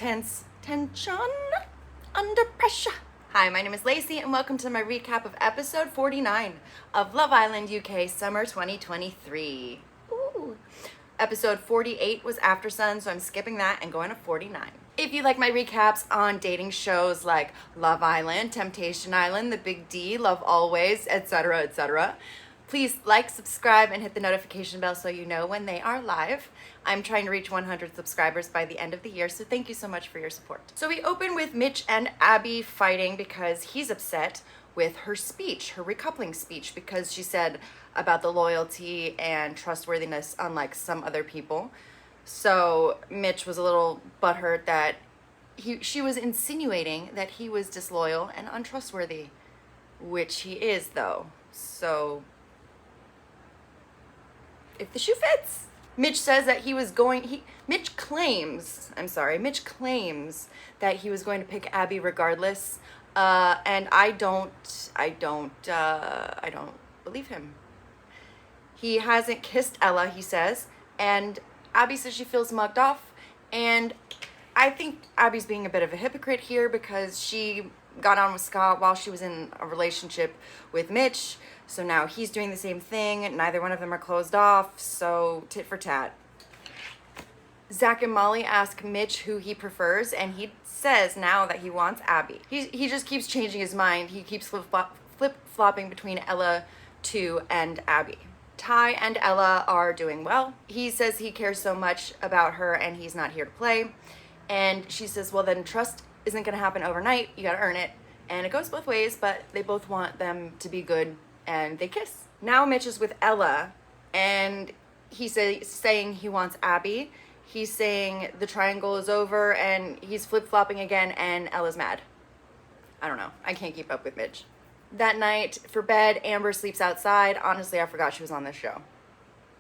tense tension under pressure. Hi, my name is Lacey and welcome to my recap of episode 49 of Love Island UK Summer 2023. Ooh. Episode 48 was After Sun, so I'm skipping that and going to 49. If you like my recaps on dating shows like Love Island, Temptation Island, The Big D, Love Always, etc., etc., please like, subscribe, and hit the notification bell so you know when they are live. I'm trying to reach 100 subscribers by the end of the year, so thank you so much for your support. So we open with Mitch and Abby fighting because he's upset with her speech, her recoupling speech, because she said about the loyalty and trustworthiness unlike some other people. So Mitch was a little butthurt that she was insinuating that he was disloyal and untrustworthy, which he is though. So if the shoe fits. Mitch says that Mitch claims that he was going to pick Abby regardless. And I don't believe him. He hasn't kissed Ella, he says, and Abby says she feels mugged off, and I think Abby's being a bit of a hypocrite here because she got on with Scott while she was in a relationship with Mitch, so now he's doing the same thing. Neither one of them are closed off, so tit for tat. Zach and Molly ask Mitch who he prefers, and he says now that he wants Abby. He just keeps changing his mind. He keeps flip-flopping between Ella 2 and Abby. Ty and Ella are doing well. He says he cares so much about her and he's not here to play. And she says, well, then trust isn't going to happen overnight. You got to earn it. And it goes both ways, but they both want them to be good, and they kiss. Now Mitch is with Ella, and he's saying he wants Abby. He's saying the triangle is over, and he's flip-flopping again, and Ella's mad. I don't know. I can't keep up with Mitch. That night, for bed, Amber sleeps outside. Honestly, I forgot she was on this show.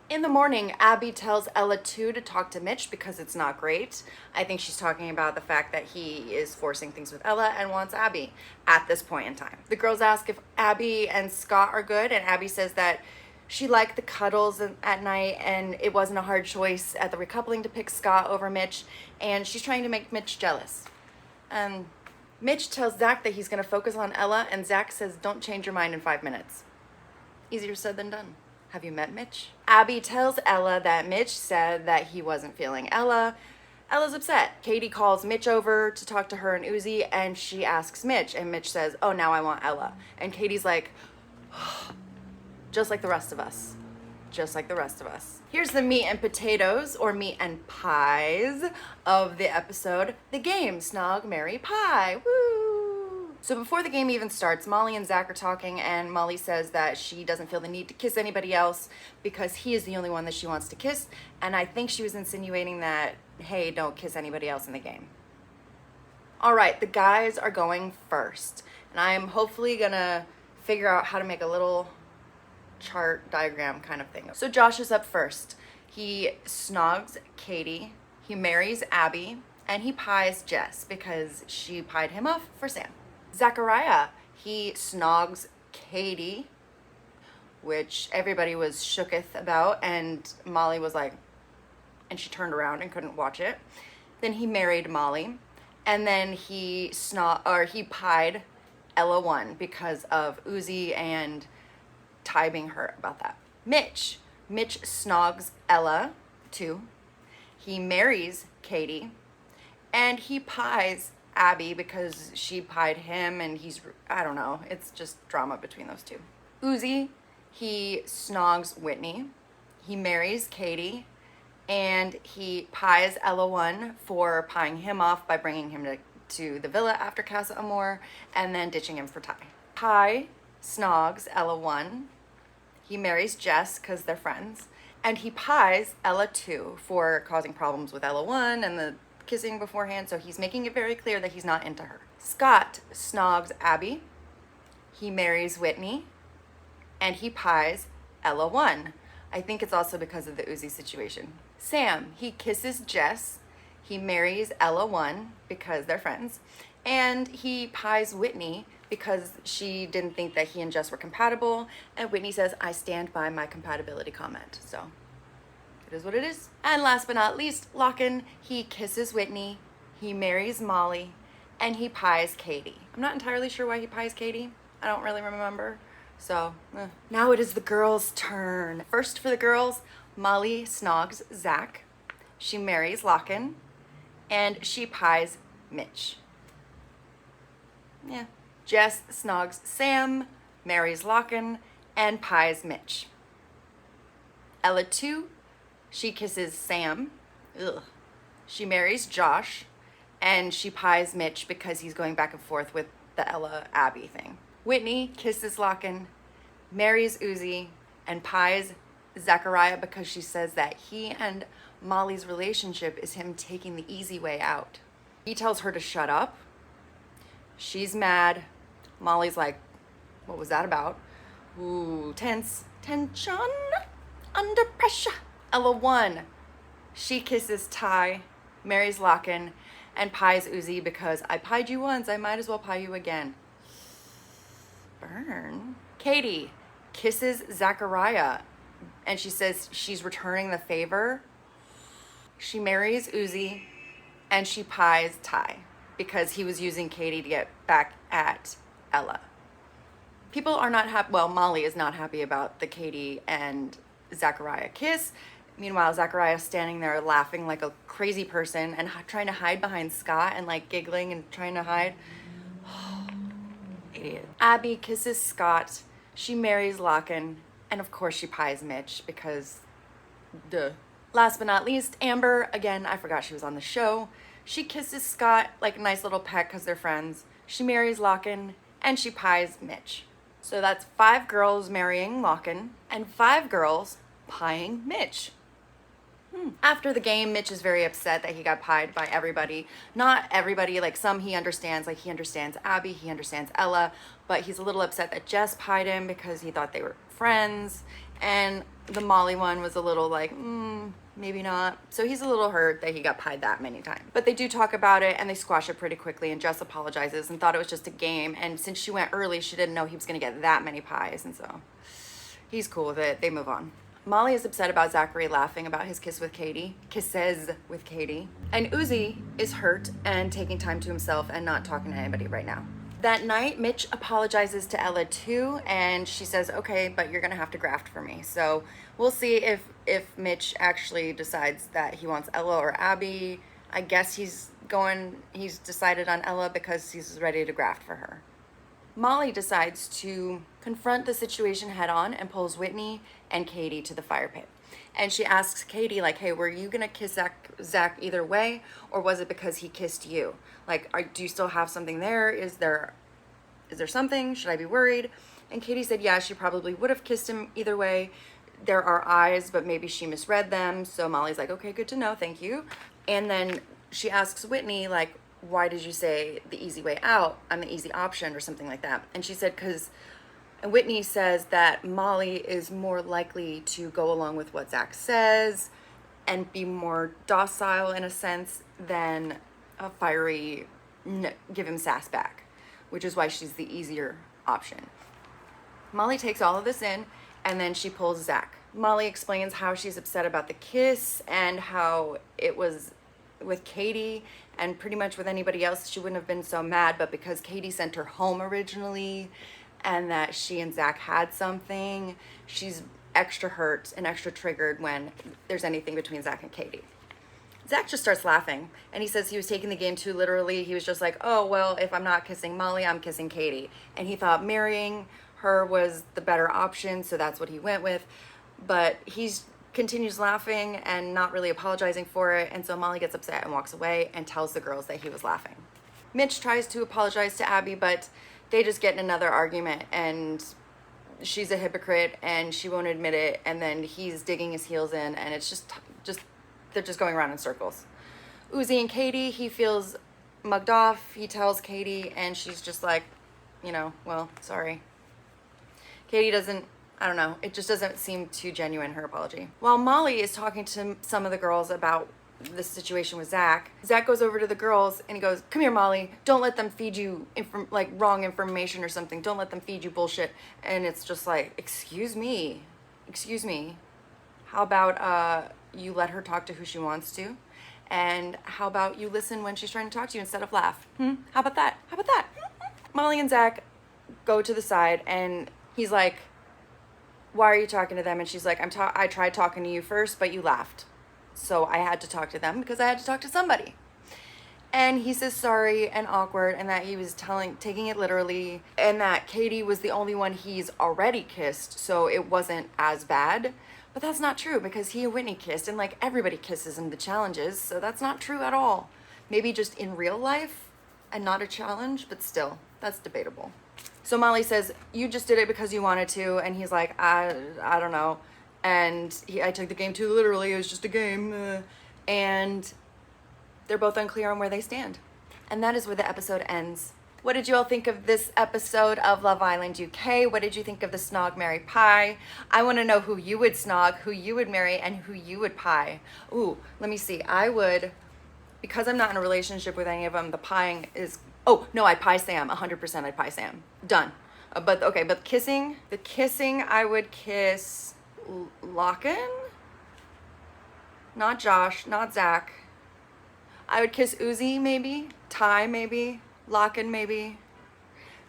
In the morning, Abby tells Ella 2 to talk to Mitch because it's not great. I think she's talking about the fact that he is forcing things with Ella and wants Abby at this point in time. The girls ask if Abby and Scott are good, and Abby says that she liked the cuddles at night and it wasn't a hard choice at the recoupling to pick Scott over Mitch, and she's trying to make Mitch jealous. Mitch tells Zach that he's going to focus on Ella, and Zach says, don't change your mind in 5 minutes. Easier said than done. Have you met Mitch? Abby tells Ella that Mitch said that he wasn't feeling Ella. Ella's upset. Katie calls Mitch over to talk to her and Uzi, and she asks Mitch, and Mitch says, oh, now I want Ella. And Katie's like, just like the rest of us. Just like the rest of us. Here's the meat and potatoes, or meat and pies, of the episode. The game, Snog, Marry, Pie. Woo! So before the game even starts, Molly and Zach are talking, and Molly says that she doesn't feel the need to kiss anybody else because he is the only one that she wants to kiss. And I think she was insinuating that, hey, don't kiss anybody else in the game. All right, the guys are going first. And I am hopefully gonna figure out how to make a little chart diagram kind of thing. So Josh is up first. He snogs Katie, he marries Abby, and he pies Jess because she pied him off for Sam. Zachariah, he snogs Katie, which everybody was shooketh about, and Molly was like, and she turned around and couldn't watch it. Then he married Molly, and then he pied Ella 1 because of Uzi and Ty being hurt about that. Mitch snogs Ella 2. He marries Katie, and he pies Abby because she pied him, and I don't know, it's just drama between those two. Uzi, he snogs Whitney. He marries Katie, and he pies Ella 1 for pieing him off by bringing him to the villa after Casa Amor and then ditching him for Ty. Ty snogs Ella 1. He marries Jess because they're friends, and he pies Ella 2 for causing problems with Ella 1 and the kissing beforehand, so he's making it very clear that he's not into her. Scott snogs Abby. He marries Whitney, and he pies Ella 1. I think it's also because of the Uzi situation. Sam, he kisses Jess. He marries Ella 1 because they're friends, and he pies Whitney because she didn't think that he and Jess were compatible, and Whitney says, I stand by my compatibility comment. So it is what it is. And last but not least, Locken, he kisses Whitney, he marries Molly, and he pies Katie. I'm not entirely sure why he pies Katie. I don't really remember. So, Now it is the girls' turn. First for the girls, Molly snogs Zach. She marries Locken, and she pies Mitch. Yeah. Jess snogs Sam, marries Locken, and pies Mitch. Ella 2, she kisses Sam. Ugh. She marries Josh, and she pies Mitch because he's going back and forth with the Ella Abby thing. Whitney kisses Locken, marries Uzi, and pies Zachariah because she says that he and Molly's relationship is him taking the easy way out. He tells her to shut up. She's mad. Molly's like, what was that about? Ooh, tense. Tension. Under pressure. Ella 1, she kisses Ty, marries Locken, and pies Uzi because I pied you once, I might as well pie you again. Burn. Katie kisses Zachariah, and she says she's returning the favor. She marries Uzi, and she pies Ty because he was using Katie to get back at Ella. People are not happy. Well, Molly is not happy about the Katie and Zachariah kiss. Meanwhile, Zachariah's standing there laughing like a crazy person and trying to hide behind Scott and like giggling and trying to hide. Idiot. Abby kisses Scott. She marries Locken. And of course she pies Mitch because duh. Last but not least, Amber. Again, I forgot she was on the show. She kisses Scott, like a nice little peck because they're friends. She marries Locken and she pies Mitch. So that's 5 girls marrying Locken and 5 girls pieing Mitch. After the game, Mitch is very upset that he got pied by everybody. Not everybody, like some he understands, like he understands Abby, he understands Ella, but he's a little upset that Jess pied him because he thought they were friends. And the Molly one was a little like, maybe not. So he's a little hurt that he got pied that many times. But they do talk about it and they squash it pretty quickly, and Jess apologizes and thought it was just a game. And since she went early, she didn't know he was gonna get that many pies, and so he's cool with it. They move on. Molly is upset about Zachary laughing about his kisses with Katie. And Uzi is hurt and taking time to himself and not talking to anybody right now. That night, Mitch apologizes to Ella too, and she says, okay, but you're gonna have to graft for me. So we'll see if Mitch actually decides that he wants Ella or Abby. I guess he's decided on Ella because he's ready to graft for her. Molly decides to confront the situation head on and pulls Whitney and Katie to the fire pit. And she asks Katie, like, hey, were you gonna kiss Zach either way, or was it because he kissed you? Like, do you still have something there? Is there something? Should I be worried? And Katie said, yeah, she probably would have kissed him either way. There are eyes, but maybe she misread them. So Molly's like, okay, good to know, thank you. And then she asks Whitney, like, why did you say the easy way out? I'm the easy option or something like that. And she said, and Whitney says that Molly is more likely to go along with what Zach says and be more docile in a sense than a fiery, give him sass back, which is why she's the easier option. Molly takes all of this in and then she pulls Zach. Molly explains how she's upset about the kiss and how it was with Katie, and pretty much with anybody else she wouldn't have been so mad, but because Katie sent her home originally and that she and Zach had something, she's extra hurt and extra triggered when there's anything between Zach and Katie. Zach just starts laughing and he says he was taking the game too literally. He was just like, oh, well, if I'm not kissing Molly, I'm kissing Katie. And he thought marrying her was the better option, so that's what he went with. But he's continues laughing and not really apologizing for it, and so Molly gets upset and walks away and tells the girls that he was laughing. Mitch tries to apologize to Abby, but they just get in another argument and she's a hypocrite and she won't admit it, and then he's digging his heels in, and it's just they're just going around in circles. Uzi and Katie, he feels mugged off. He tells Katie and she's just like, well, sorry. Katie doesn't, I don't know, it just doesn't seem too genuine, her apology. While Molly is talking to some of the girls about the situation with Zach goes over to the girls and he goes, come here, Molly, don't let them feed you wrong information or something. Don't let them feed you bullshit. And it's just like, excuse me. How about you let her talk to who she wants to? And how about you listen when she's trying to talk to you instead of laugh? How about that? How about that? Molly and Zach go to the side, and he's like, why are you talking to them? And she's like, I tried talking to you first, but you laughed. So I had to talk to them because I had to talk to somebody. And he says sorry and awkward, and that he was taking it literally, and that Katie was the only one he's already kissed, so it wasn't as bad. But that's not true, because he and Whitney kissed, and like everybody kisses in the challenges, so that's not true at all. Maybe just in real life and not a challenge, but still, that's debatable. So Molly says, you just did it because you wanted to, and he's like, I don't know. And I took the game too literally, it was just a game. And they're both unclear on where they stand. And that is where the episode ends. What did you all think of this episode of Love Island UK? What did you think of the Snog, Marry, Pie? I want to know who you would snog, who you would marry, and who you would pie. Ooh, let me see. I would, because I'm not in a relationship with any of them, the pieing is, oh, no, I'd pie Sam. 100% I'd pie Sam. Done. But the kissing, I would kiss Locken? Not Josh, not Zach. I would kiss Uzi, maybe. Ty, maybe. Locken, maybe.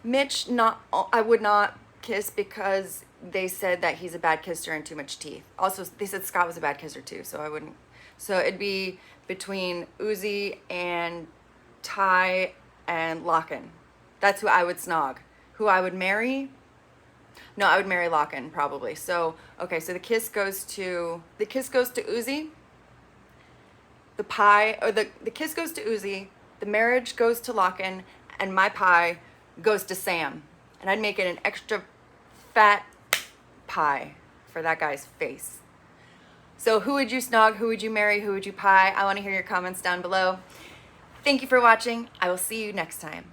Mitch, I would not kiss because they said that he's a bad kisser and too much teeth. Also, they said Scott was a bad kisser too, so I wouldn't. So it'd be between Uzi and Ty and Locken. That's who I would snog. Who I would marry? No, I would marry Locken probably. So, okay, so the kiss goes to Uzi. The pie, or the kiss goes to Uzi, the marriage goes to Locken, and my pie goes to Sam. And I'd make it an extra fat pie for that guy's face. So who would you snog? Who would you marry? Who would you pie? I want to hear your comments down below. Thank you for watching. I will see you next time.